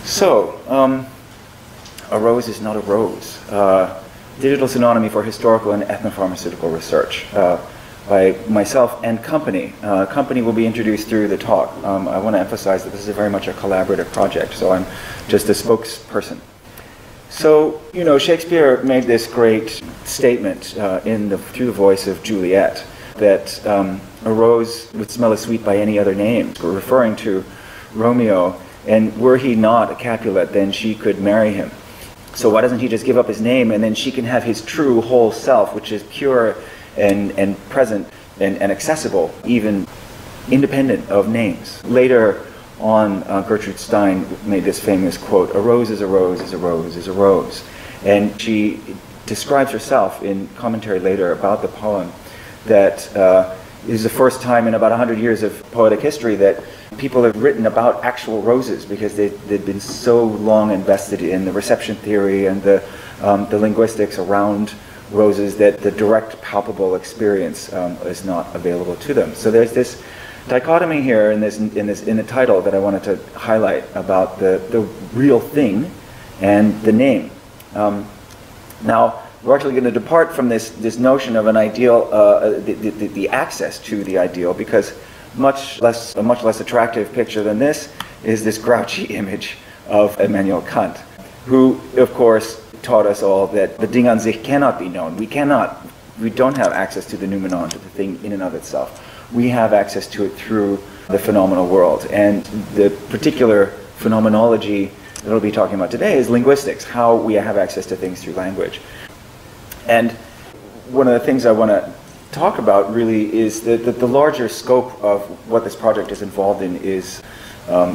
So, a rose is not a rose. Digital Synonymy for Historical and Ethnopharmaceutical Research by myself and company. Company will be introduced through the talk. I want to emphasize that this is very much a collaborative project, so I'm just a spokesperson. So, you know, Shakespeare made this great statement through the voice of Juliet that a rose would smell as sweet by any other name, referring to Romeo, and were he not a Capulet, then she could marry him. So why doesn't he just give up his name, and then she can have his true whole self, which is pure and present and accessible, even independent of names. Later on, Gertrude Stein made this famous quote, "A rose is a rose is a rose is a rose." And she describes herself in commentary later about the poem that it is the first time in about 100 years of poetic history that people have written about actual roses, because they've been so long invested in the reception theory and the linguistics around roses that the direct palpable experience is not available to them. So there's this dichotomy here in the title that I wanted to highlight about the real thing and the name. Now, we're actually going to depart from this notion of an ideal, the access to the ideal, because a much less attractive picture than this is this grouchy image of Immanuel Kant, who, of course, taught us all that the Ding an sich cannot be known. We don't have access to the noumenon, to the thing in and of itself. We have access to it through the phenomenal world. And the particular phenomenology that we'll be talking about today is linguistics, how we have access to things through language. And one of the things I want to talk about really is that the larger scope of what this project is involved in is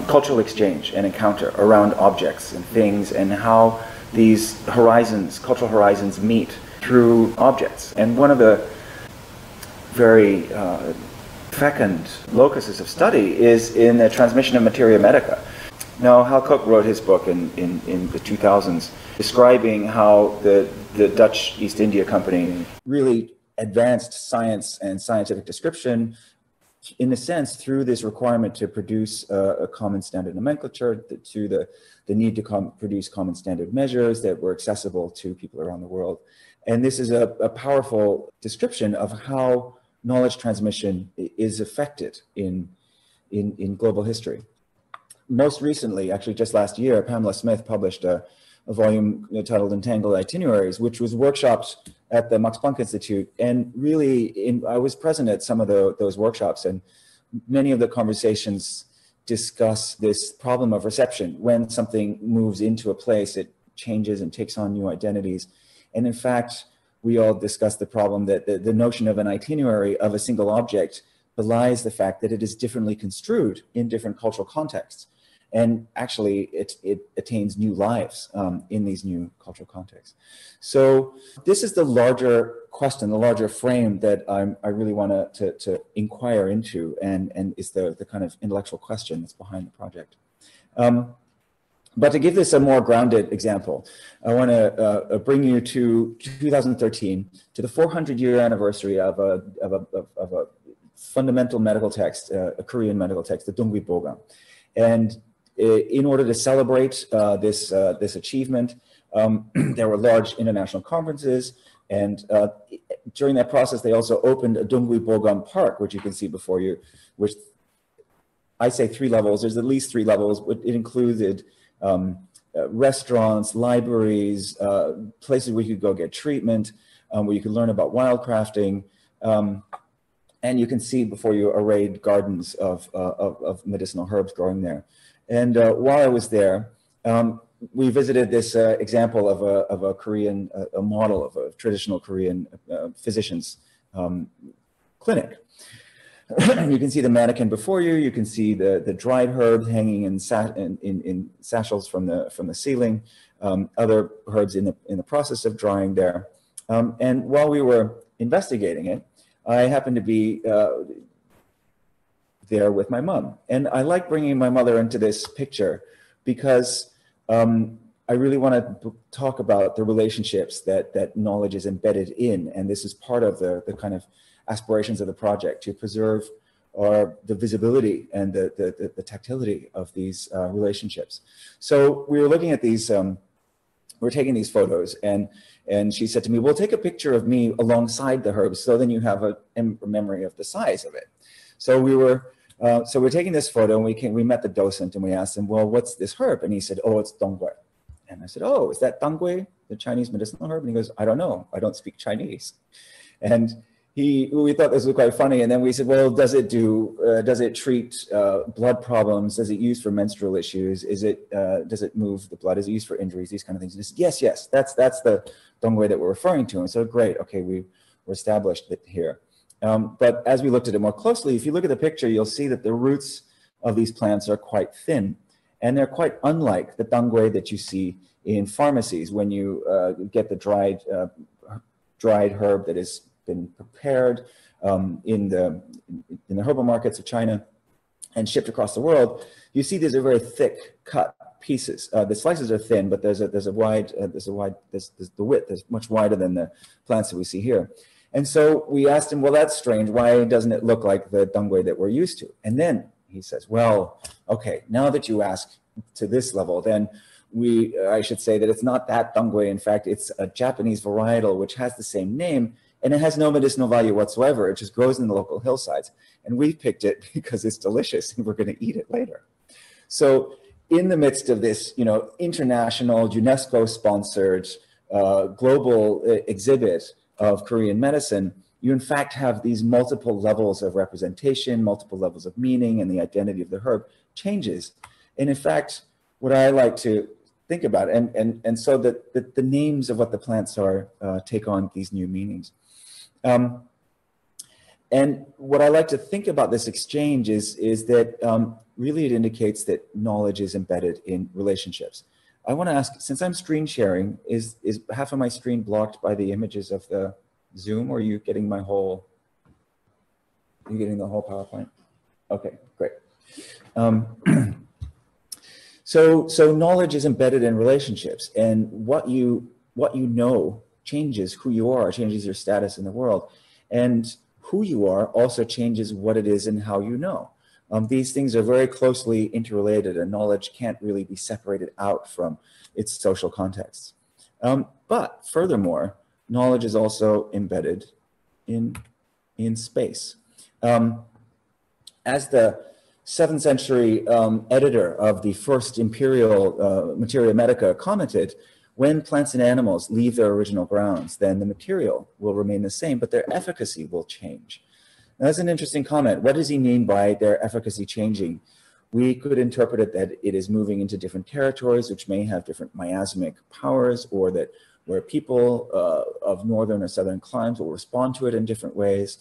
cultural exchange and encounter around objects and things, and how these horizons, cultural horizons, meet through objects. And one of the very fecund locuses of study is in the transmission of materia medica. Now, Hal Cook wrote his book in the 2000s, describing how the Dutch East India Company really advanced science and scientific description, in a sense, through this requirement to produce a common standard nomenclature, to the need to produce common standard measures that were accessible to people around the world. And this is a powerful description of how knowledge transmission is affected in global history. Most recently, actually just last year, Pamela Smith published a volume titled Entangled Itineraries, which was workshopped at the Max Planck Institute. And really, I was present at some of those workshops, and many of the conversations discuss this problem of reception. When something moves into a place, it changes and takes on new identities. And in fact, we all discussed the problem that the notion of an itinerary of a single object belies the fact that it is differently construed in different cultural contexts. And actually, it attains new lives in these new cultural contexts. So this is the larger question, the larger frame that I really want to inquire into, and is the kind of intellectual question that's behind the project. But to give this a more grounded example, I want to bring you to 2013, to the 400-year anniversary of a fundamental medical text, a Korean medical text, the Danggui Dongkui. And in order to celebrate this achievement, there were large international conferences, and during that process, they also opened a Danggui Dongkui Park, which you can see before you, which I say 3 levels. There's at least 3 levels, but it included restaurants, libraries, places where you could go get treatment, where you could learn about wildcrafting, and you can see before you arrayed gardens of medicinal herbs growing there. And while I was there, we visited this example of a Korean, a model of a traditional Korean physician's clinic. You can see the mannequin before you. You can see the dried herbs hanging in satchels from the ceiling. Other herbs in the process of drying there. And while we were investigating it, I happened to be there with my mom. And I like bringing my mother into this picture because I really want to talk about the relationships that knowledge is embedded in. And this is part of the kind of aspirations of the project, to preserve are the visibility and the tactility of these relationships. So we were looking at these, we're taking these photos, and she said to me, well, take a picture of me alongside the herbs, so then you have a memory of the size of it. So we're taking this photo, and we met the docent, and we asked him, well, what's this herb? And he said, oh, it's Dongui. And I said, oh, is that Danggui, the Chinese medicinal herb? And he goes, I don't know, I don't speak Chinese. And we thought this was quite funny, and then we said, well, does it treat blood problems? Does it use for menstrual issues? Does it move the blood? Is it used for injuries? These kind of things. And he said, yes, that's the Dongui that we're referring to. And so great, okay, we're established it here. But as we looked at it more closely, if you look at the picture, you'll see that the roots of these plants are quite thin, and they're quite unlike the Danggui that you see in pharmacies when you get the dried herb that has been prepared in the herbal markets of China and shipped across the world. You see these are very thick cut pieces. The slices are thin, but the width is much wider than the plants that we see here. And so we asked him, well, that's strange. Why doesn't it look like the Danggui that we're used to? And then he says, well, okay, now that you ask to this level, then I should say that it's not that Danggui. In fact, it's a Japanese varietal which has the same name, and it has no medicinal value whatsoever. It just grows in the local hillsides. And we picked it because it's delicious and we're going to eat it later. So in the midst of this, international UNESCO-sponsored global exhibit of Korean medicine, you in fact have these multiple levels of representation, multiple levels of meaning, and the identity of the herb changes. And in fact, what I like to think about, and so that the names of what the plants are take on these new meanings. And what I like to think about this exchange is that really it indicates that knowledge is embedded in relationships. I want to ask, since I'm screen sharing, is half of my screen blocked by the images of the Zoom, or are you getting the whole PowerPoint? Okay, great. So knowledge is embedded in relationships, and what you know changes who you are, changes your status in the world, and who you are also changes what it is and how you know. These things are very closely interrelated, and knowledge can't really be separated out from its social contexts. But furthermore, knowledge is also embedded in space. As the 7th century editor of the first Imperial Materia Medica commented, when plants and animals leave their original grounds, then the material will remain the same, but their efficacy will change. Now, that's an interesting comment. What does he mean by their efficacy changing? We could interpret it that it is moving into different territories, which may have different miasmic powers, or that where people of northern or southern climes will respond to it in different ways.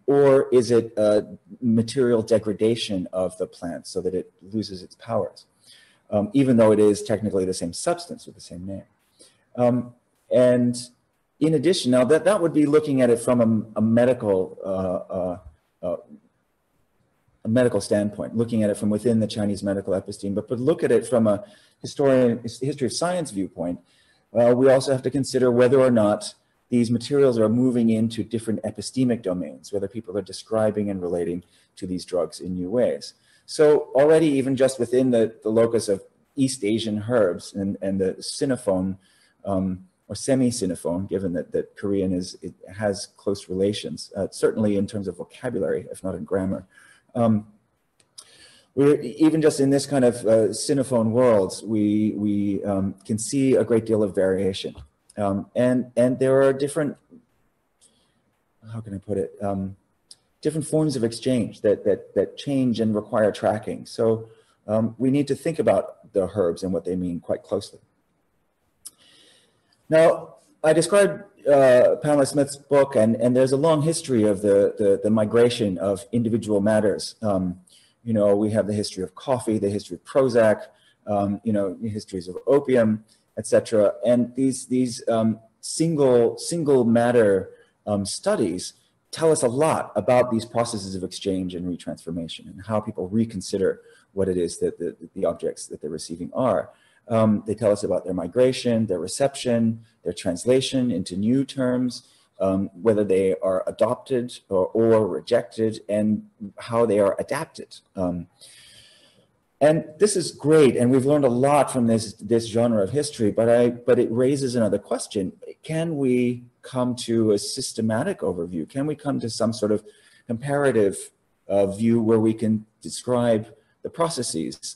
Or is it a material degradation of the plant so that it loses its powers, even though it is technically the same substance with the same name? And in addition, now that would be looking at it from a medical standpoint, looking at it from within the Chinese medical episteme, but look at it from a history of science viewpoint. We also have to consider whether or not these materials are moving into different epistemic domains, whether people are describing and relating to these drugs in new ways. So already, even just within the locus of East Asian herbs and the sinophone or semi-sinophone, given that Korean has close relations, certainly in terms of vocabulary, if not in grammar. We're even just in this kind of sinophone worlds, we can see a great deal of variation. And there are different, how can I put it, different forms of exchange that change and require tracking. So we need to think about the herbs and what they mean quite closely. Now, I described Pamela Smith's book, and there's a long history of the migration of individual matters. We have the history of coffee, the history of Prozac, histories of opium, etc. And these single matter studies tell us a lot about these processes of exchange and retransformation and how people reconsider what it is that the objects that they're receiving are. They tell us about their migration, their reception, their translation into new terms, whether they are adopted or rejected, and how they are adapted. And this is great, and we've learned a lot from this genre of history, but it raises another question. Can we come to a systematic overview? Can we come to some sort of comparative view where we can describe the processes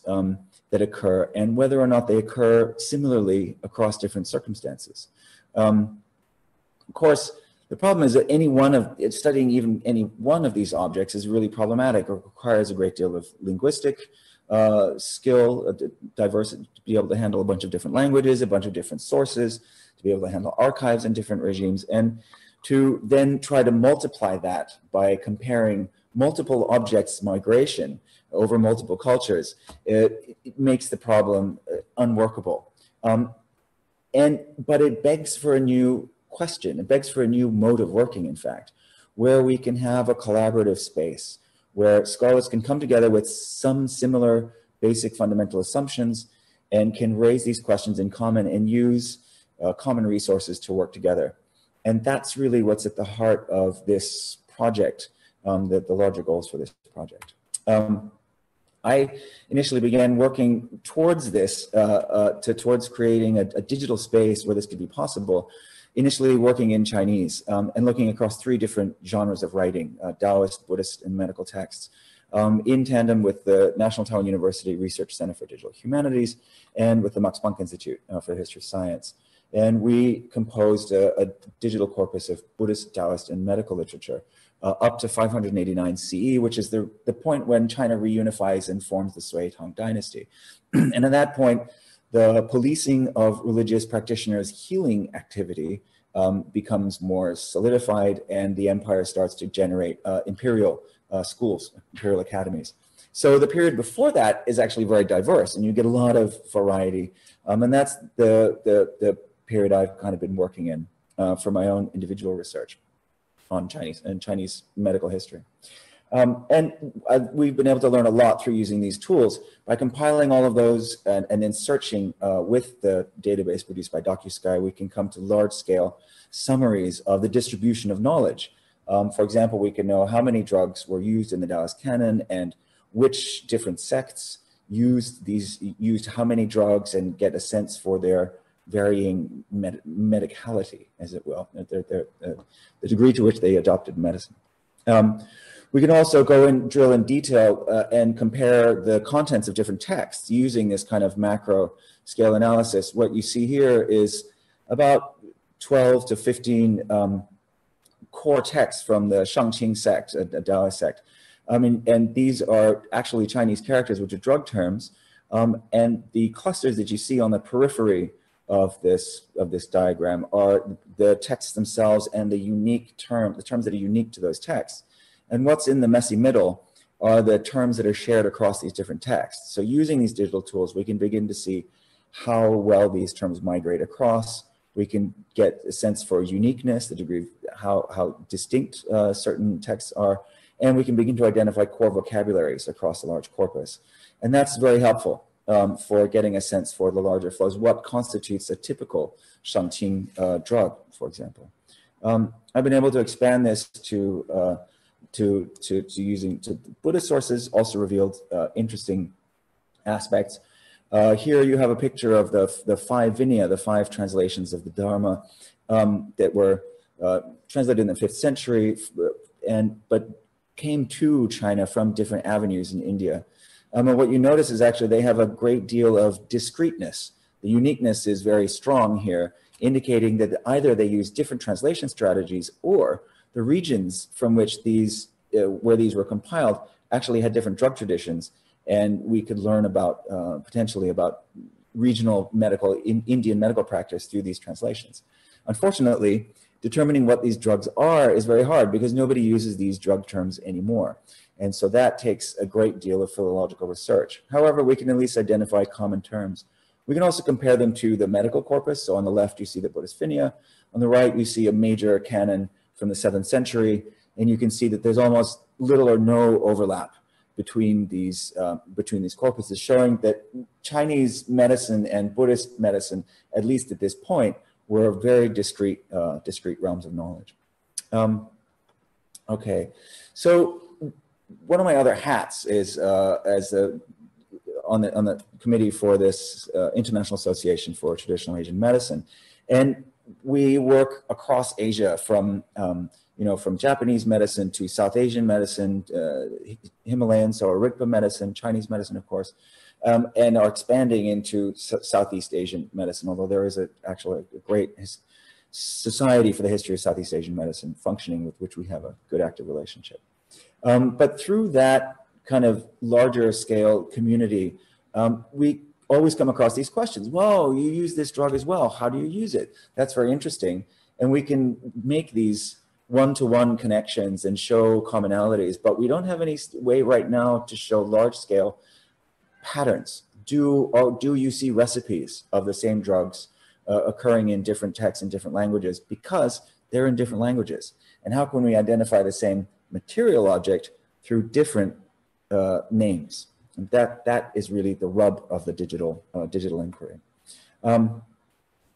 that occur and whether or not they occur similarly across different circumstances? Of course, the problem is that studying even any one of these objects is really problematic or requires a great deal of linguistic skill, diversity, to be able to handle a bunch of different languages, a bunch of different sources, to be able to handle archives in different regimes, and to then try to multiply that by comparing multiple objects' migration over multiple cultures. It makes the problem unworkable. But it begs for a new question. It begs for a new mode of working, in fact, where we can have a collaborative space where scholars can come together with some similar basic fundamental assumptions and can raise these questions in common and use common resources to work together. And that's really what's at the heart of this project, the larger goals for this project. I initially began working towards this, towards creating a digital space where this could be possible, initially working in Chinese and looking across 3 different genres of writing, Taoist, Buddhist, and medical texts, in tandem with the National Taiwan University Research Center for Digital Humanities and with the Max Planck Institute for History of Science. And we composed a digital corpus of Buddhist, Taoist, and medical literature up to 589 CE, which is the point when China reunifies and forms the Sui Tang dynasty. And at that point, the policing of religious practitioners' healing activity becomes more solidified, and the empire starts to generate imperial schools, imperial academies. So the period before that is actually very diverse, and you get a lot of variety. And that's the period I've kind of been working in for my own individual research on Chinese medical history. We've been able to learn a lot through using these tools. By compiling all of those and then searching with the database produced by DocuSky, we can come to large-scale summaries of the distribution of knowledge. For example, we can know how many drugs were used in the Taoist canon and which different sects used how many drugs, and get a sense for their varying medicality, as it will, the degree to which they adopted medicine. We can also go and drill in detail and compare the contents of different texts using this kind of macro scale analysis. What you see here is about 12 to 15 core texts from the Shangqing sect, a Taoist sect. And these are actually Chinese characters, which are drug terms. And the clusters that you see on the periphery of this diagram are the texts themselves and the terms that are unique to those texts. And what's in the messy middle are the terms that are shared across these different texts. So using these digital tools, we can begin to see how well these terms migrate across. We can get a sense for uniqueness, the degree of how distinct certain texts are, and we can begin to identify core vocabularies across a large corpus. And that's very helpful for getting a sense for the larger flows. What constitutes a typical Shangqing drug, for example? I've been able to expand this to using Buddhist sources, also revealed interesting aspects. Here you have a picture of the 5 Vinaya, the 5 translations of the Dharma that were translated in the 5th century, but came to China from different avenues in India. And what you notice is actually they have a great deal of discreteness. The uniqueness is very strong here, indicating that either they use different translation strategies, or the regions from which where these were compiled actually had different drug traditions, and we could learn about potentially about regional Indian medical practice through these translations. Unfortunately, determining what these drugs are is very hard because nobody uses these drug terms anymore. And so that takes a great deal of philological research. However, we can at least identify common terms. We can also compare them to the medical corpus. So on the left, you see the Buddhist Vinaya. On the right, you see a major canon from the 7th century. And you can see that there's almost little or no overlap between these corpuses, showing that Chinese medicine and Buddhist medicine, at least at this point, were very discrete realms of knowledge. Okay, so one of my other hats is on the committee for this International Association for Traditional Asian Medicine, and we work across Asia from from Japanese medicine to South Asian medicine, Himalayan, so Rigpa medicine, Chinese medicine, of course, and are expanding into Southeast Asian medicine. Although there is actually a great Society for the History of Southeast Asian Medicine functioning, with which we have a good active relationship. But through that kind of larger scale community, we always come across these questions. Whoa, you use this drug as well. How do you use it? That's very interesting. And we can make these one-to-one connections and show commonalities, but we don't have any way right now to show large-scale patterns. Do you see recipes of the same drugs occurring in different texts in different languages because they're in different languages? And how can we identify the same material object through different names? And that is really the rub of the digital inquiry.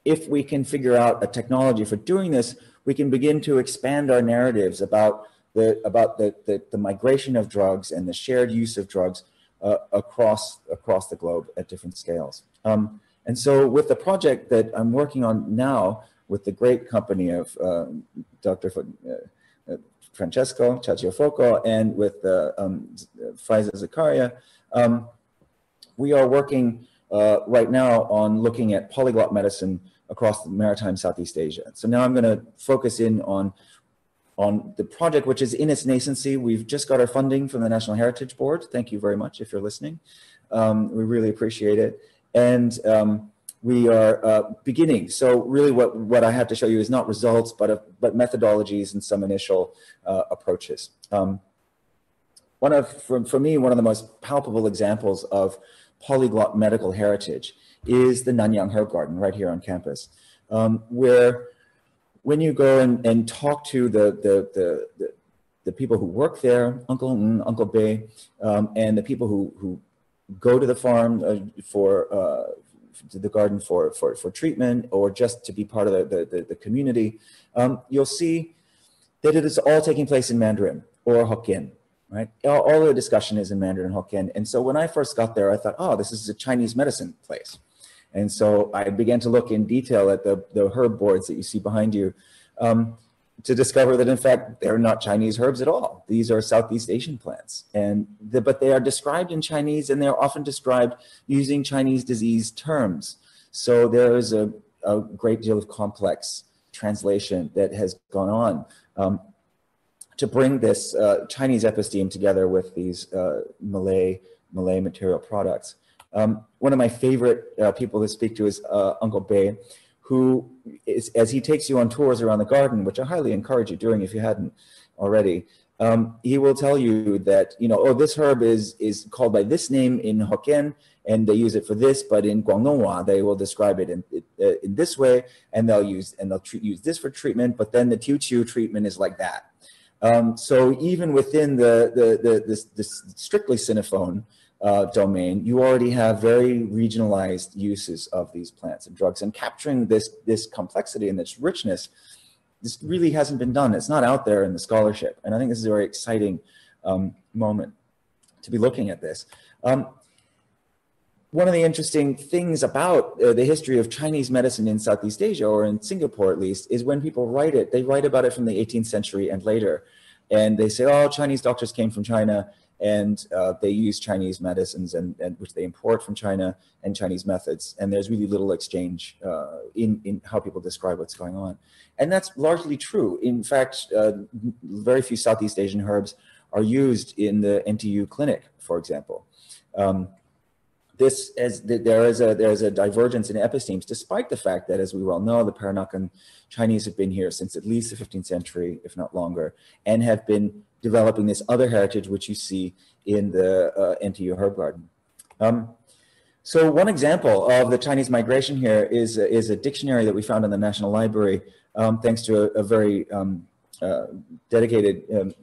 If we can figure out a technology for doing this, we can begin to expand our narratives about the migration of drugs and the shared use of drugs across the globe at different scales. And so with the project that I'm working on now with the great company of Dr. Francesco Ciacciafoco and with Faiza Zakaria, we are working right now on looking at polyglot medicine across the Maritime Southeast Asia. So now I'm going to focus in on the project, which is in its nascency. We've just got our funding from the National Heritage Board. Thank you very much if you're listening. We really appreciate it. And we are beginning. So really what I have to show you is not results, but methodologies and some initial approaches. For me, one of the most palpable examples of polyglot medical heritage is the Nanyang Herb Garden right here on campus, where when you go and talk to the people who work there, Uncle Ng, Uncle Bei, and the people who go to the farm to the garden for treatment or just to be part of the community, you'll see that it is all taking place in Mandarin or Hokkien, right? All the discussion is in Mandarin and Hokkien. And so when I first got there, I thought, oh, this is a Chinese medicine place. And so I began to look in detail at the herb boards that you see behind you to discover that, in fact, they're not Chinese herbs at all. These are Southeast Asian plants. But they are described in Chinese, and they're often described using Chinese disease terms. So there is a great deal of complex translation that has gone on to bring this Chinese episteme together with these Malay material products. One of my favorite people to speak to is Uncle Bei, who is, as he takes you on tours around the garden, which I highly encourage you doing if you hadn't already, he will tell you that, oh, this herb is called by this name in Hokkien, and they use it for this, but in Guangdonghua, they will describe it in this way, and they'll use this for treatment, but then the Teochew treatment is like that. So even within the strictly Sinophone domain, you already have very regionalized uses of these plants and drugs, and capturing this complexity and this richness, this really hasn't been done. It's not out there in the scholarship, and I think this is a very exciting moment to be looking at this. One of the interesting things about the history of Chinese medicine in Southeast Asia, or in Singapore at least, is when people write it, they write about it from the 18th century and later, and they say, oh, Chinese doctors came from China, and they use Chinese medicines and which they import from China, and Chinese methods. And there's really little exchange in how people describe what's going on. And that's largely true. In fact, very few Southeast Asian herbs are used in the NTU clinic, for example. There is a divergence in epistemes, despite the fact that, as we well know, the Peranakan Chinese have been here since at least the 15th century, if not longer, and have been developing this other heritage, which you see in the NTU Herb Garden. So one example of the Chinese migration here is a dictionary that we found in the National Library, thanks to a very dedicated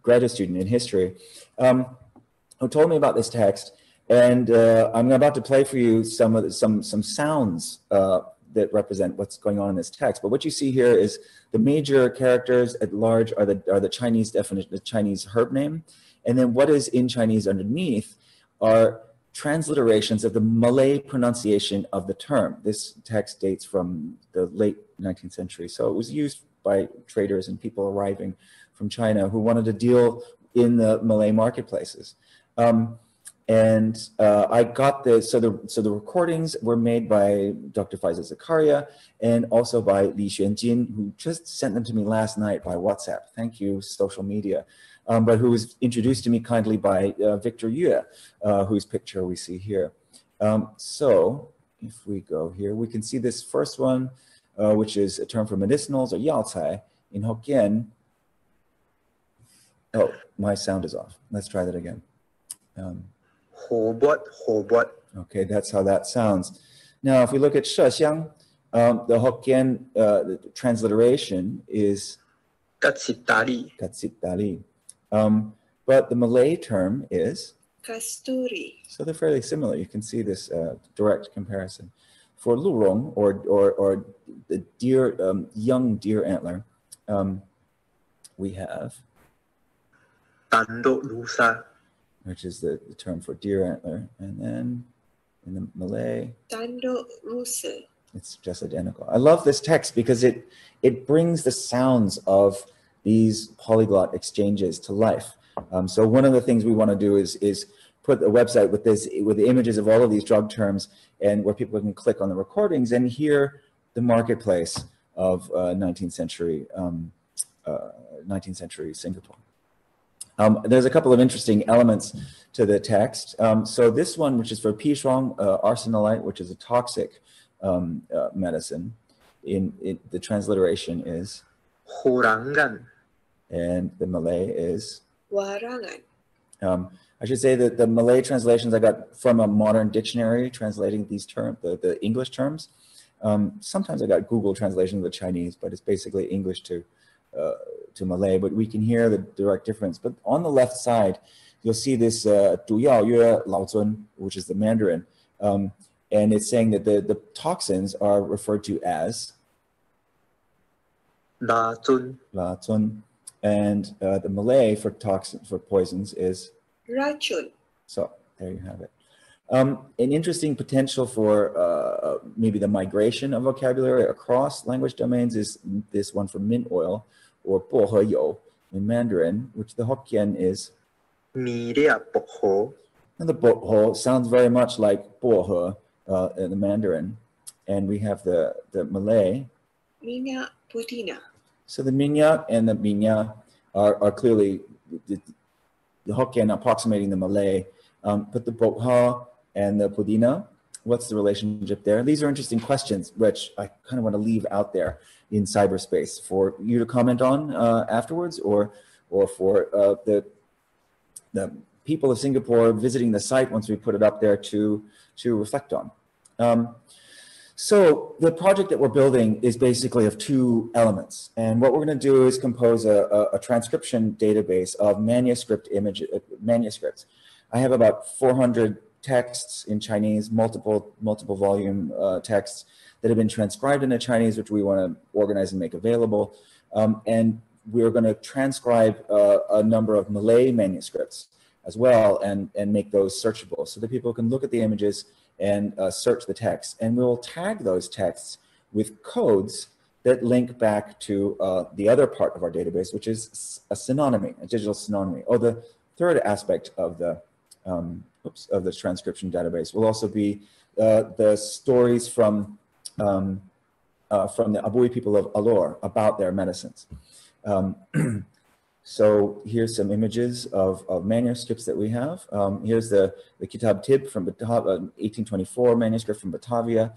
graduate student in history, who told me about this text. And I'm about to play for you some sounds that represent what's going on in this text. But what you see here is the major characters at large are the Chinese definition, the Chinese herb name. And then what is in Chinese underneath are transliterations of the Malay pronunciation of the term. This text dates from the late 19th century. So it was used by traders and people arriving from China who wanted to deal in the Malay marketplaces. I got this, so the recordings were made by Dr. Faisal Zakaria and also by Li Xuanjin, who just sent them to me last night by WhatsApp. Thank you, social media. But who was introduced to me kindly by Victor Yue, whose picture we see here. So if we go here, we can see this first one, which is a term for medicinals or yaocai in Hokkien. Oh, my sound is off. Let's try that again. Okay, that's how that sounds. Now, if we look at shexiang, the Hokkien the transliteration is Katsitali. But the Malay term is Kasturi. So they're fairly similar. You can see this direct comparison. For lurong, or the deer, young deer antler, we have Tanduk Lusa, which is the term for deer antler. And then in the Malay, Tanduk Rusa. it's just identical. I love this text because it brings the sounds of these polyglot exchanges to life. So one of the things we want to do is put a website with the images of all of these drug terms, and where people can click on the recordings and hear the marketplace of 19th century Singapore. There's a couple of interesting elements to the text. So this one, which is for Pishong arsenalite, which is a toxic medicine, the transliteration is Hurangan, and the Malay is Warangan. I should say that the Malay translations I got from a modern dictionary translating these terms, the English terms. Sometimes I got Google translation of the Chinese, but it's basically English to Malay, but we can hear the direct difference. But on the left side, you'll see this 毒药约老尊, which is the Mandarin, and it's saying that the toxins are referred to as La Zun, and the Malay for poisons is Racun. So there you have it. An interesting potential for maybe the migration of vocabulary across language domains is this one for mint oil, or 薄荷油 in Mandarin, which the Hokkien is Mi Lia Bokho, and the 薄荷 sounds very much like 薄荷 in the Mandarin. And we have the Malay. Minyak Pudina. So the minyak and the minya are clearly the Hokkien approximating the Malay, but the 薄荷 and the pudina, what's the relationship there? These are interesting questions, which I kind of want to leave out there in cyberspace for you to comment on afterwards, or for the people of Singapore visiting the site once we put it up there to reflect on. So the project that we're building is basically of two elements. And what we're going to do is compose a transcription database of manuscripts. I have about 400 texts in Chinese, multiple volume texts that have been transcribed into Chinese, which we want to organize and make available. And we're going to transcribe a number of Malay manuscripts as well and make those searchable so that people can look at the images and search the text. And we'll tag those texts with codes that link back to the other part of our database, which is a synonymy, a digital synonymy. Or the third aspect of the transcription database will also be the stories from the Abui people of Alor about their medicines. So here's some images of manuscripts that we have. Here's the Kitab Tib from 1824 manuscript from Batavia.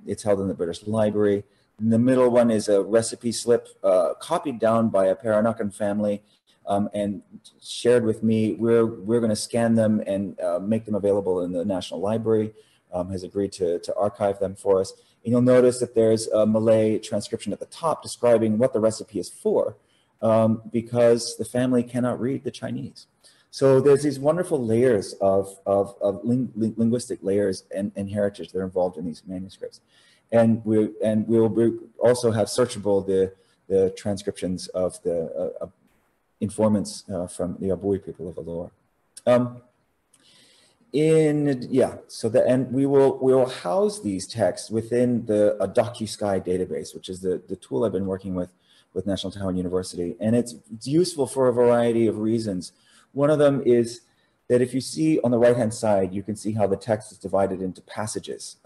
It's held in the British Library. In the middle one is a recipe slip copied down by a Peranakan family and shared with me. We're going to scan them and make them available in the National Library. Has agreed to archive them for us. And you'll notice that there's a Malay transcription at the top describing what the recipe is for. Because the family cannot read the Chinese. So there's these wonderful layers of linguistic layers and heritage that are involved in these manuscripts. And we'll also have searchable the transcriptions of the informants from the Abui people of Vellore. And we will house these texts within the DocuSky database, which is the tool I've been working with National Taiwan University. And it's useful for a variety of reasons. One of them is that if you see on the right-hand side, you can see how the text is divided into passages.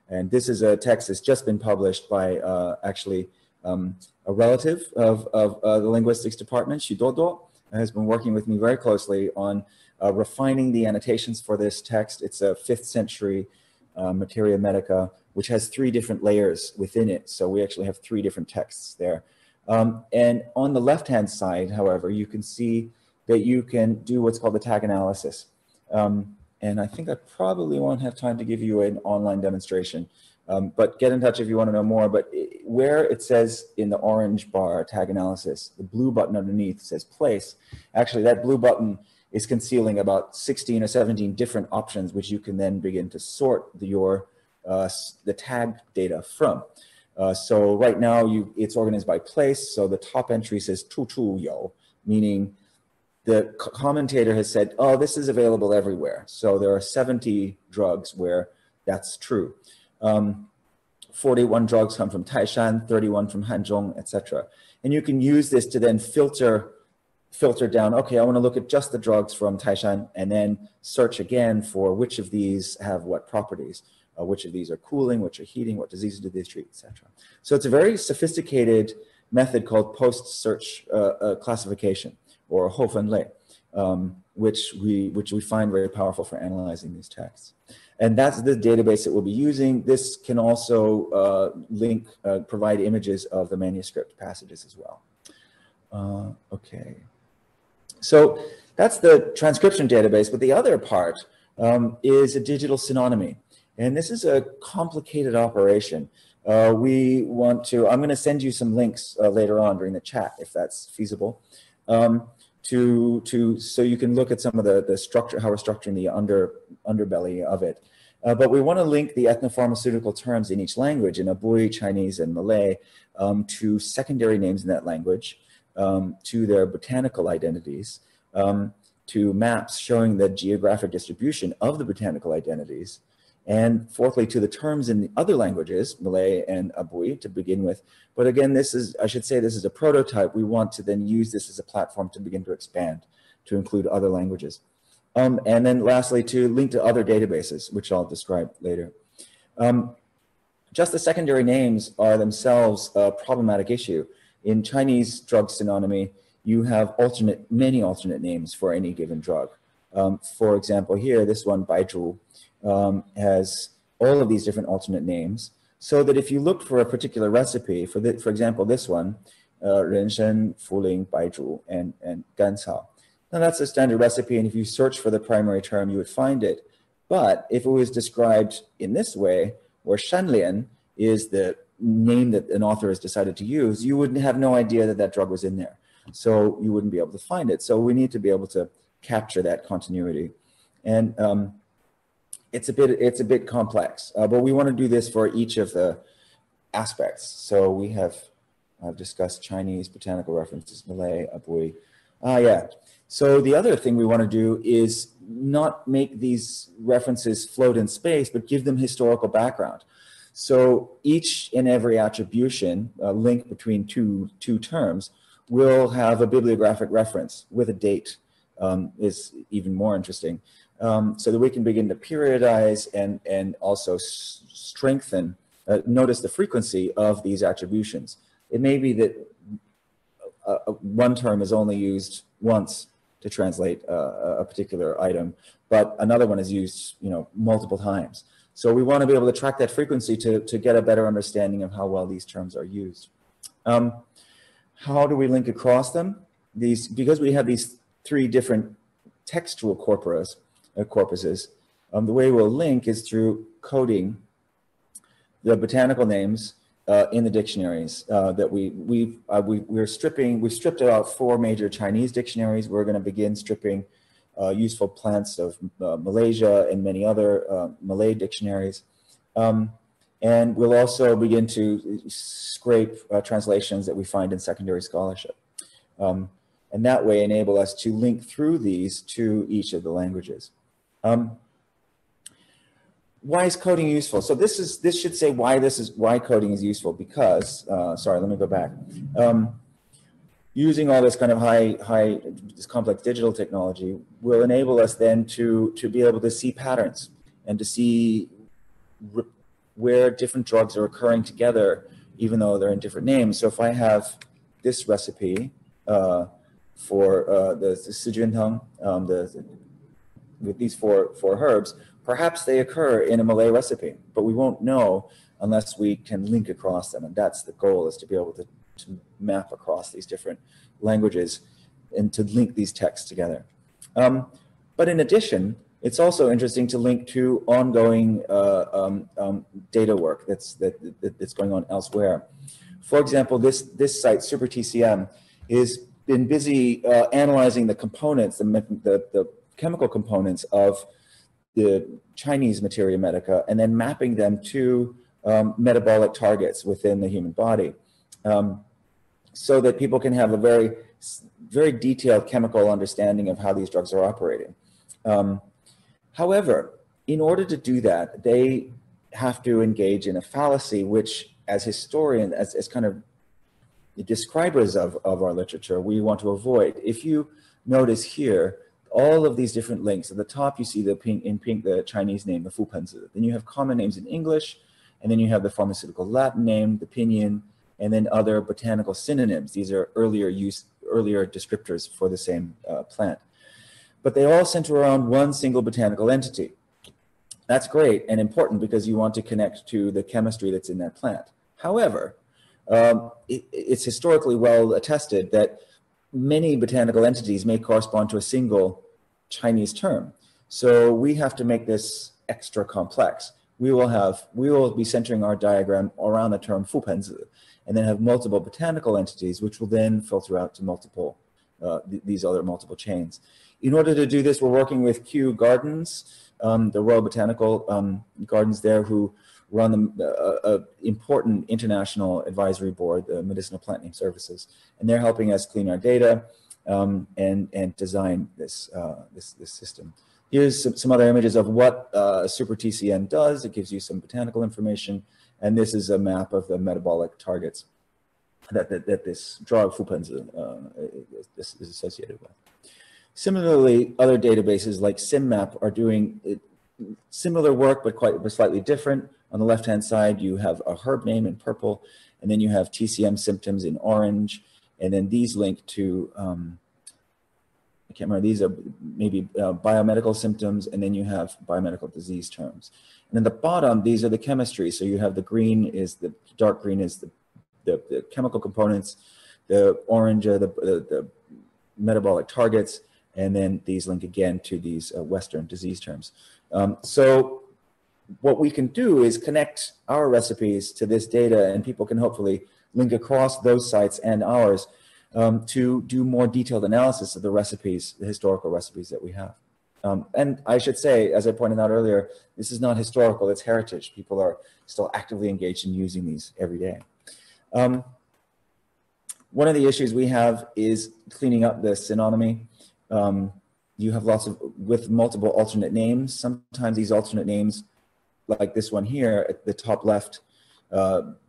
And this is a text that's just been published by actually a relative of the linguistics department, Shidodo, has been working with me very closely on refining the annotations for this text. It's a 5th century Materia Medica, which has 3 different layers within it. So we actually have 3 different texts there. And on the left-hand side, however, you can see that you can do what's called the tag analysis. And I think I probably won't have time to give you an online demonstration, but get in touch if you want to know more. But where it says in the orange bar, tag analysis, the blue button underneath says place. Actually, that blue button is concealing about 16 or 17 different options, which you can then begin to sort the tag data from. So right now, it's organized by place. So the top entry says 处处有, meaning the commentator has said, oh, this is available everywhere. So there are 70 drugs where that's true. 41 drugs come from Taishan, 31 from Hanzhong, etc. And you can use this to then filter down, okay, I want to look at just the drugs from Taishan and then search again for which of these have what properties, which of these are cooling, which are heating, what diseases do they treat, etc. So it's a very sophisticated method called post-search classification, or 后分类, which we find very powerful for analyzing these texts. And that's the database that we'll be using. This can also provide images of the manuscript passages as well. Okay. So that's the transcription database, but the other part is a digital synonymy. And this is a complicated operation. I'm going to send you some links later on during the chat, if that's feasible. So you can look at some of the structure, how we're structuring the underbelly of it. But we want to link the ethnopharmaceutical terms in each language, in Abui, Chinese, and Malay, to secondary names in that language, to their botanical identities, to maps showing the geographic distribution of the botanical identities, and fourthly, to the terms in the other languages, Malay and Abui, to begin with. But again, this is a prototype. We want to then use this as a platform to begin to expand, to include other languages. And then lastly, to link to other databases, which I'll describe later. Just the secondary names are themselves a problematic issue. In Chinese drug synonymy, you have many alternate names for any given drug. For example, here, this one, Baizhu, has all of these different alternate names, so that if you look for a particular recipe, for example, this one, Renshen, Fuling, Baizhu, and Gancao. Now that's a standard recipe, and if you search for the primary term, you would find it. But if it was described in this way, where Shanlian is the name that an author has decided to use, you would have no idea that that drug was in there. So you wouldn't be able to find it. So we need to be able to capture that continuity. And it's a bit complex, but we want to do this for each of the aspects. So I've discussed Chinese, botanical references, Malay, Abui. Yeah. So the other thing we want to do is not make these references float in space, but give them historical background. So each and every attribution, link between two terms, will have a bibliographic reference with a date. Is even more interesting. So that we can begin to periodize and also strengthen, notice the frequency of these attributions. It may be that one term is only used once to translate a particular item, but another one is used, multiple times. So we want to be able to track that frequency to get a better understanding of how well these terms are used. How do we link across them? Because we have these 3 different textual corpuses, the way we'll link is through coding the botanical names in the dictionaries that we've stripped out 4 major Chinese dictionaries. We're going to begin stripping useful plants of Malaysia and many other Malay dictionaries. And we'll also begin to scrape translations that we find in secondary scholarship. And that way enable us to link through these to each of the languages. Why is coding useful? So this should say why coding is useful, because, sorry, let me go back. Using all this kind of this complex digital technology will enable us then to be able to see patterns and to see where different drugs are occurring together, even though they're in different names. So if I have this recipe for the Sijun with these four herbs, perhaps they occur in a Malay recipe, but we won't know unless we can link across them. And that's the goal, is to be able to map across these different languages and to link these texts together. But in addition, it's also interesting to link to ongoing data work that's going on elsewhere. For example, this site, SuperTCM, has been busy analyzing the components, the chemical components of the Chinese materia medica, and then mapping them to metabolic targets within the human body, so that people can have a very, very detailed chemical understanding of how these drugs are operating. However, in order to do that, they have to engage in a fallacy, which as historians, as kind of the describers of our literature, we want to avoid. If you notice here, all of these different links, at the top you see in pink the Chinese name, the Fu Penzi. Then you have common names in English, and then you have the pharmaceutical Latin name, the pinyin, and then other botanical synonyms. These are earlier descriptors for the same plant. But they all center around one single botanical entity. That's great and important because you want to connect to the chemistry that's in that plant. However, it's historically well attested that many botanical entities may correspond to a single Chinese term. So we have to make this extra complex. We will be centering our diagram around the term Fu Penzi, and then have multiple botanical entities, which will then filter out to multiple, these other multiple chains. In order to do this, we're working with Kew Gardens, the Royal Botanical Gardens there, who run the important international advisory board, the Medicinal Plant Name Services, and they're helping us clean our data and design this system. Here's some other images of what SuperTCM does. It gives you some botanical information, and this is a map of the metabolic targets that this drug Fu Penzi is associated with. Similarly, other databases like SimMap are doing similar work, but slightly different. On the left-hand side, you have a herb name in purple, and then you have TCM symptoms in orange, and then these link to, I can't remember, these are maybe biomedical symptoms, and then you have biomedical disease terms. And at the bottom, these are the chemistry. So you have the green is the dark green is the chemical components, the orange are the metabolic targets, and then these link again to these Western disease terms. So what we can do is connect our recipes to this data, and people can hopefully link across those sites and ours to do more detailed analysis of the recipes, the historical recipes that we have. And I should say, as I pointed out earlier, this is not historical, it's heritage. People are still actively engaged in using these every day. One of the issues we have is cleaning up the synonymy. You have with multiple alternate names. Sometimes these alternate names, like this one here at the top left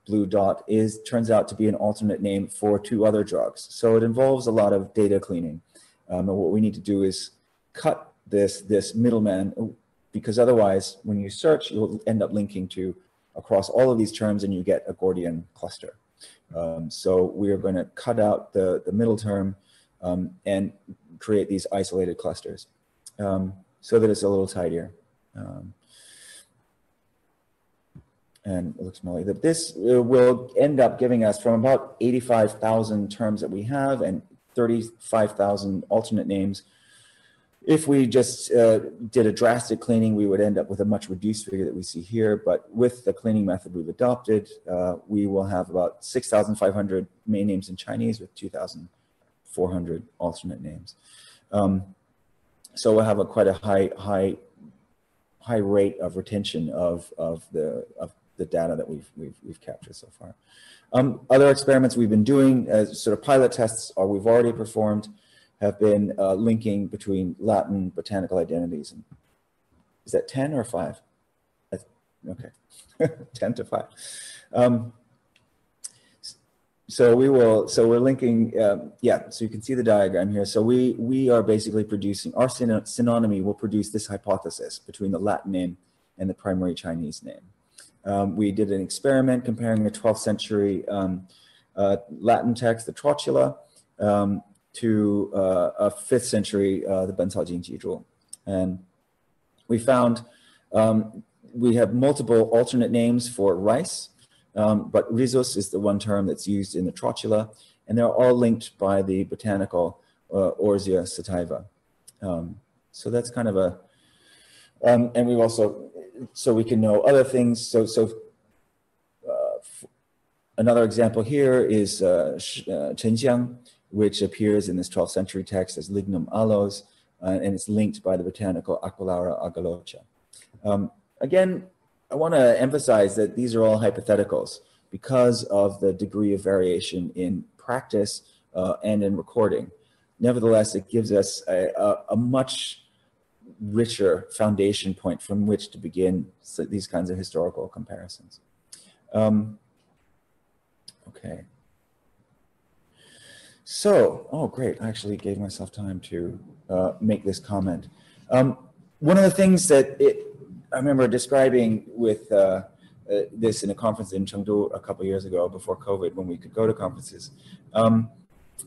blue dot, turns out to be an alternate name for two other drugs. So it involves a lot of data cleaning. And what we need to do is cut this middleman, because otherwise when you search, you'll end up linking to across all of these terms and you get a Gordian cluster. So we are going to cut out the middle term and create these isolated clusters so that it's a little tidier. And it looks more like that. This will end up giving us, from about 85,000 terms that we have and 35,000 alternate names. If we just did a drastic cleaning, we would end up with a much reduced figure that we see here. But with the cleaning method we've adopted, we will have about 6,500 main names in Chinese with 2,400 alternate names. So we'll have quite a high rate of retention of the data that we've captured so far. Other experiments we've been doing as sort of pilot tests, or we've already performed, have been linking between Latin botanical identities. And is that 10 or 5? That's, okay, 10 to 5. So we're linking, yeah, so you can see the diagram here. So we are basically producing, our synonymy will produce this hypothesis between the Latin name and the primary Chinese name. We did an experiment comparing the 12th century Latin text, the Trotula, to a 5th century, the 本草经集注. And we found we have multiple alternate names for rice, but rhizos is the one term that's used in the Trotula, and they're all linked by the botanical Orsia sativa. So that's kind of a, and we've also, so we can know other things. Another example here is Chenxiang, which appears in this 12th century text as Lignum aloes, and it's linked by the botanical Aquilara agalocha. Again, I want to emphasize that these are all hypotheticals because of the degree of variation in practice and in recording. Nevertheless, it gives us a much richer foundation point from which to begin these kinds of historical comparisons. Okay. So, oh great, I actually gave myself time to make this comment. One of the things that I remember describing with this in a conference in Chengdu a couple of years ago before COVID, when we could go to conferences.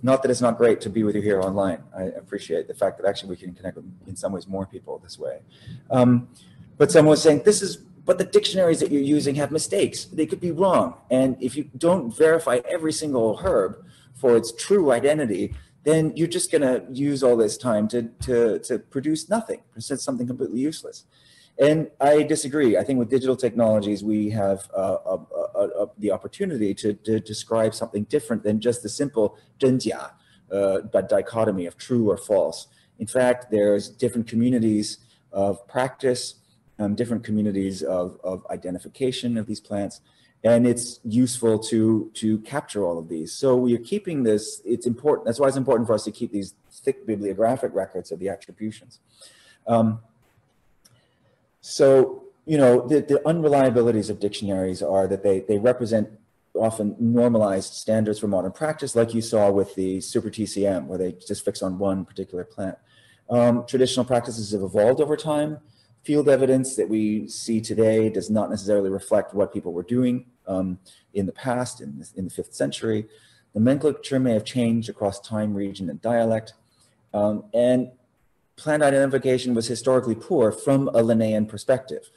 Not that it's not great to be with you here online. I appreciate the fact that actually we can connect with, in some ways, more people this way. But someone was saying, but the dictionaries that you're using have mistakes. They could be wrong. And if you don't verify every single herb for its true identity, then you're just going to use all this time to produce nothing, present something completely useless. And I disagree. I think with digital technologies, we have the opportunity to describe something different than just the simple 真假, but dichotomy of true or false. In fact, there's different communities of practice, different communities of identification of these plants, and it's useful to capture all of these. So we are keeping this, it's important, that's why it's important for us to keep these thick bibliographic records of the attributions. So, you know, the unreliabilities of dictionaries are that they represent often normalized standards for modern practice, like you saw with the super TCM, where they just fix on one particular plant. Traditional practices have evolved over time. Field evidence that we see today does not necessarily reflect what people were doing in the past, in the 5th century. Nomenclature may have changed across time, region, and dialect. And plant identification was historically poor from a Linnaean perspective.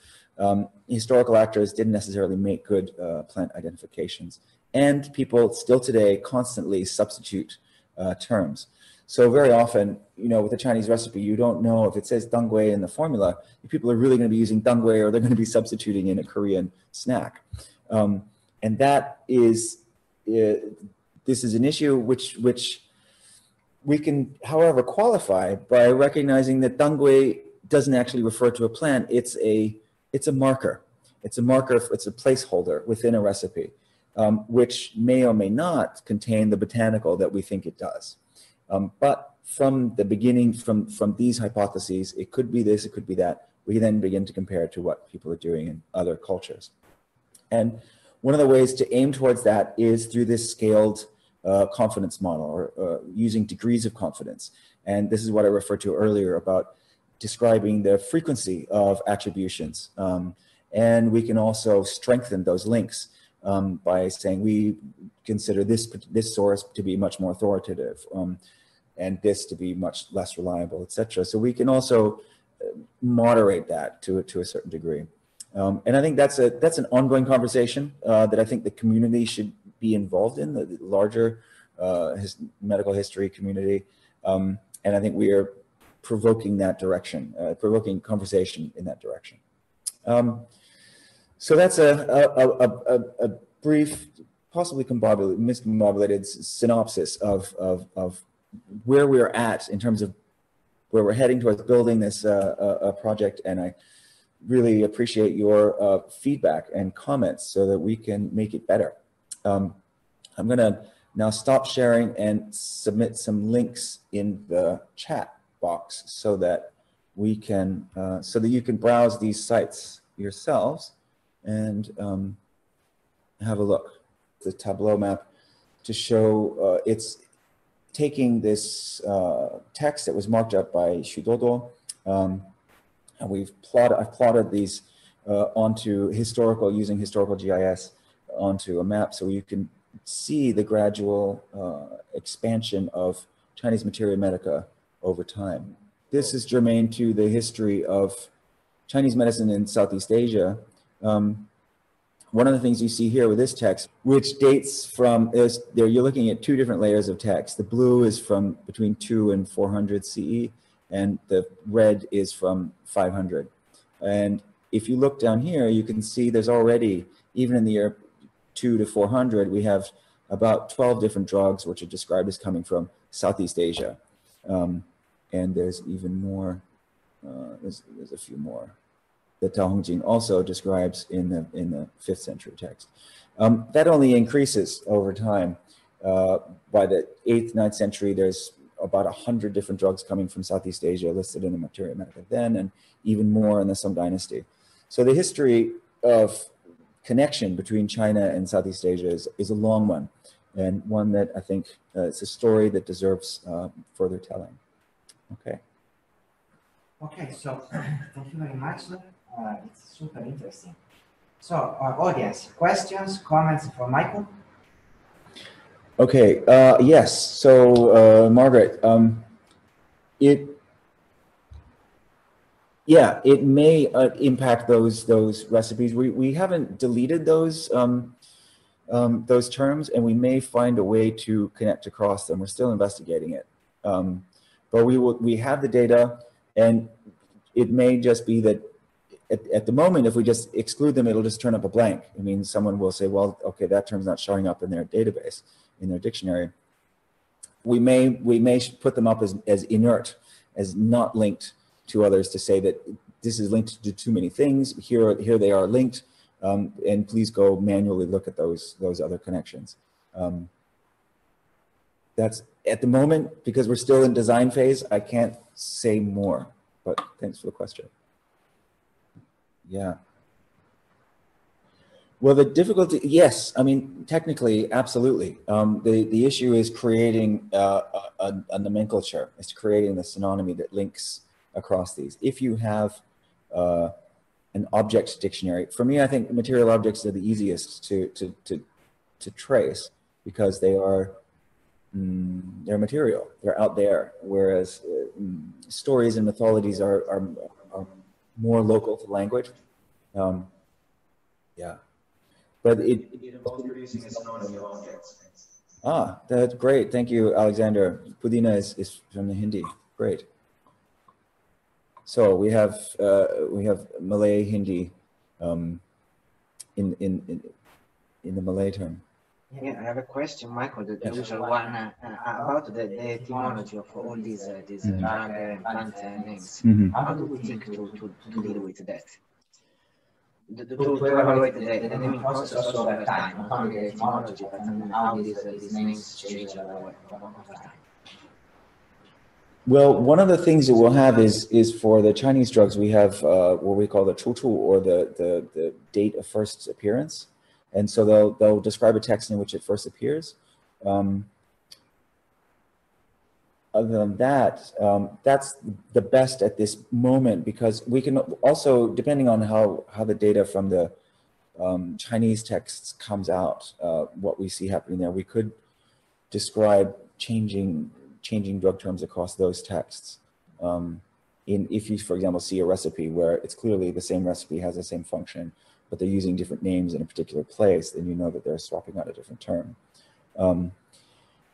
Historical actors didn't necessarily make good plant identifications. And people still today constantly substitute terms. So very often, you know, with a Chinese recipe, you don't know if it says Danggui in the formula, if people are really going to be using Danggui or they're going to be substituting in a Korean snack. And that is, this is an issue which we can, however, qualify by recognizing that Danggui doesn't actually refer to a plant. It's a marker. It's a marker, it's a placeholder within a recipe, which may or may not contain the botanical that we think it does. But from the beginning, from these hypotheses, it could be this, it could be that. We then begin to compare it to what people are doing in other cultures. And one of the ways to aim towards that is through this scaled confidence model, or using degrees of confidence. And this is what I referred to earlier about describing the frequency of attributions. And we can also strengthen those links by saying we consider this source to be much more authoritative, and this to be much less reliable, etc. So we can also moderate that to a certain degree. And I think that's an ongoing conversation that I think the community should be involved in, the larger medical history community. And I think we are provoking that direction, provoking conversation in that direction. So that's a brief, possibly miscombobulated synopsis of where we are at in terms of where we're heading towards building this project, and I really appreciate your feedback and comments so that we can make it better. I'm going to now stop sharing and submit some links in the chat box so that we can, so that you can browse these sites yourselves and have a look. The Tableau map to show it's taking this text that was marked up by Shudodo, and I've plotted these onto using historical GIS onto a map so you can see the gradual expansion of Chinese materia medica over time. This is germane to the history of Chinese medicine in Southeast Asia. One of the things you see here with this text, which dates from, you're looking at two different layers of text. The blue is from between 2 and 400 CE, and the red is from 500. And if you look down here, you can see there's already, even in the year 2 to 400, we have about 12 different drugs which are described as coming from Southeast Asia. And there's even more, there's a few more that Taohongjing also describes in the 5th century text. That only increases over time. By the 8th, 9th century, there's about 100 different drugs coming from Southeast Asia listed in the Materia Medica then, and even more in the Song Dynasty. So the history of connection between China and Southeast Asia is a long one, and one that I think it's a story that deserves further telling. Okay. Okay, so thank you very much. It's super interesting. So, audience, questions, comments for Michael? Okay, yes. So, Margaret, it may impact those recipes. We haven't deleted those terms, and we may find a way to connect across them. We're still investigating it, but we have the data, and it may just be that at the moment, if we just exclude them, it'll just turn up a blank. I mean, someone will say, well, okay, that term's not showing up in their database, in their dictionary. We may put them up as inert, as not linked to others, to say that this is linked to too many things. Here they are linked, and please go manually look at those other connections. That's at the moment, because we're still in design phase, I can't say more, but thanks for the question. Yeah. Well, the difficulty, yes, I mean, technically, absolutely. The issue is creating a nomenclature. It's creating the synonymy that links across these. If you have an object dictionary, for me, I think material objects are the easiest to trace, because they are they're material. They're out there, whereas stories and mythologies are more local to language. Yeah. But it involves producing a synonymy of objects. Ah, that's great. Thank you, Alexander. Pudina is from the Hindi. Great. So we have Malay Hindi in the Malay term. Yeah, I have a question, Michael, the usual one, about the etymology of all these drug and plant names. How do we think to deal with that? To evaluate the naming process over time, not only the etymology, but how these names change over time. Well, one of the things that we'll have is for the Chinese drugs, we have what we call the chuchu, or the date of first appearance. And so they'll describe a text in which it first appears. Other than that, that's the best at this moment, because we can also, depending on how the data from the Chinese texts comes out, what we see happening there, we could describe changing drug terms across those texts. If you, for example, see a recipe where it's clearly the same recipe has the same function, but they're using different names in a particular place, then you know that they're swapping out a different term.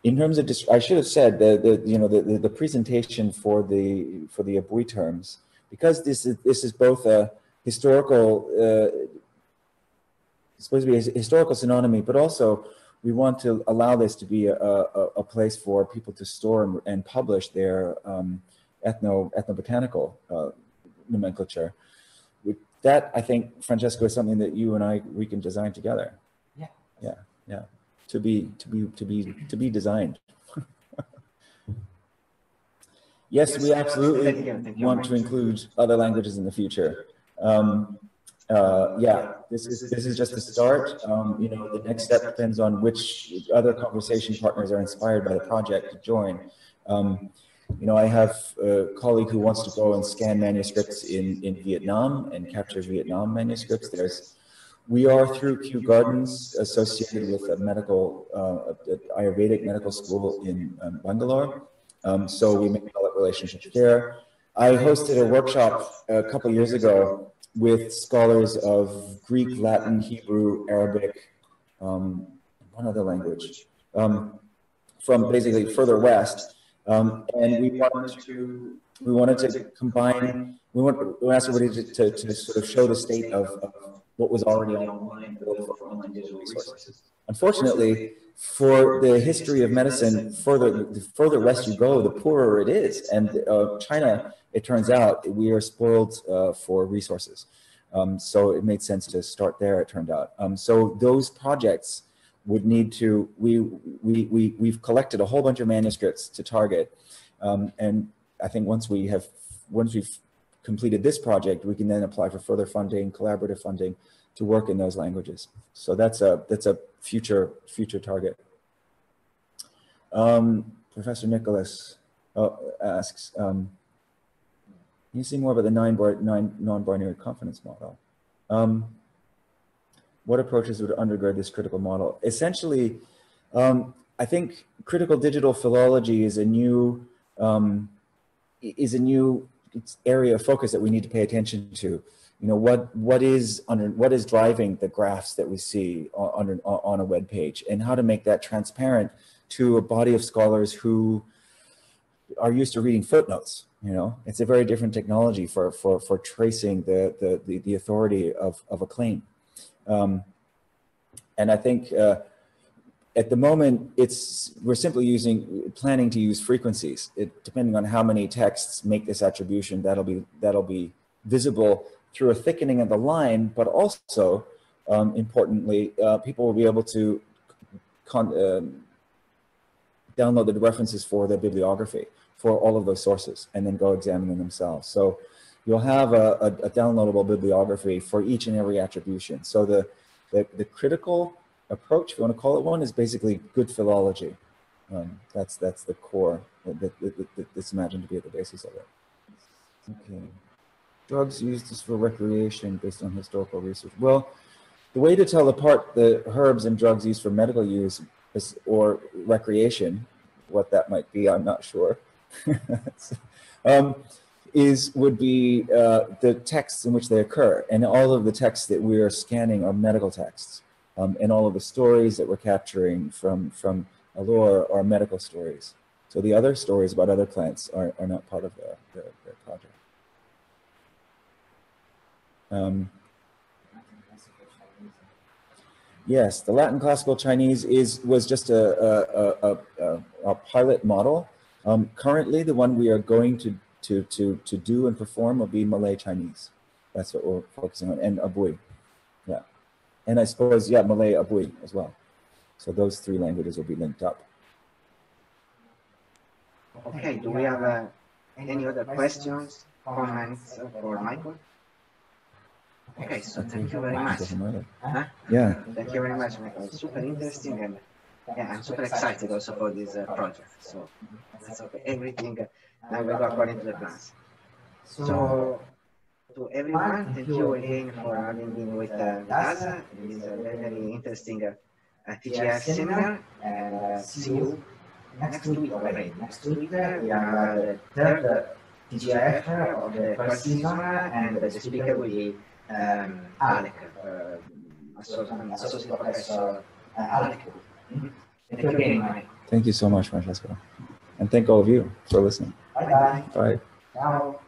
In terms of, I should have said the presentation for the Abui terms, because this is both a historical, it's supposed to be a historical synonymy, but also we want to allow this to be a place for people to store and publish their ethnobotanical nomenclature. That, I think, Francesco, is something that you and we can design together. Yeah. To be designed. Yes, we absolutely want to include other languages in the future. Yeah, this is just the start. You know, the next step depends on which other conversation partners are inspired by the project to join. You know, I have a colleague who wants to go and scan manuscripts in Vietnam and capture Vietnam manuscripts. We are through Kew Gardens associated with a medical, Ayurvedic medical school in Bangalore. So we make relationships there. I hosted a workshop a couple years ago with scholars of Greek, Latin, Hebrew, Arabic, one other language, from basically further west. And we wanted to combine, we asked everybody to sort of show the state of what was already online, for online digital resources. Unfortunately, for the history of medicine, the further west you go, the poorer it is. And China, it turns out, we are spoiled for resources. So it made sense to start there, it turned out. So those projects would need to, we've collected a whole bunch of manuscripts to target. And I think once we've completed this project, we can then apply for further funding, collaborative funding, to work in those languages. So that's a future target. Professor Nicholas asks, can you say more about the non-binary confidence model? What approaches would undergird this critical model? Essentially, I think critical digital philology is a new area of focus that we need to pay attention to. You know, what is driving the graphs that we see on a web page, and how to make that transparent to a body of scholars who are used to reading footnotes. You know, it's a very different technology for tracing the authority of a claim. And I think at the moment we're simply planning to use frequencies. Depending on how many texts make this attribution, that'll be visible through a thickening of the line, but also importantly, people will be able to download the references for the bibliography for all of those sources and then go examine them themselves. So you'll have a downloadable bibliography for each and every attribution. So the critical approach, if you want to call it one, is basically good philology. That's the core that's imagined to be at the basis of it. Okay. Drugs used for recreation based on historical research. Well, the way to tell apart the herbs and drugs used for medical use or recreation, what that might be, I'm not sure, would be the texts in which they occur. And all of the texts that we are scanning are medical texts. And all of the stories that we're capturing from Allure are medical stories. So the other stories about other plants are not part of the project. Yes, the Latin classical Chinese was just a pilot model. Currently, the one we are going to do and perform will be Malay Chinese. That's what we're focusing on, and Abui. Yeah, and I suppose, yeah, Malay Abui as well. So those three languages will be linked up. Okay, do we have any other questions, comments for Michael? Okay, so thank you very much. Huh? Yeah. Thank you very much, Michael. Super interesting, and yeah, I'm super excited also for this project. So that's okay. Everything now will go according to the plans. So to everyone, thank you again for having been with us in this very, very interesting TGF seminar, and see you next week already. Next week we have the third TGF of the first season, and the speaker will be Alec, Associate Professor Alec. Thank you again, Mike. Thank you so much, Francesco. And thank all of you for listening. Bye-bye. Bye. Ciao.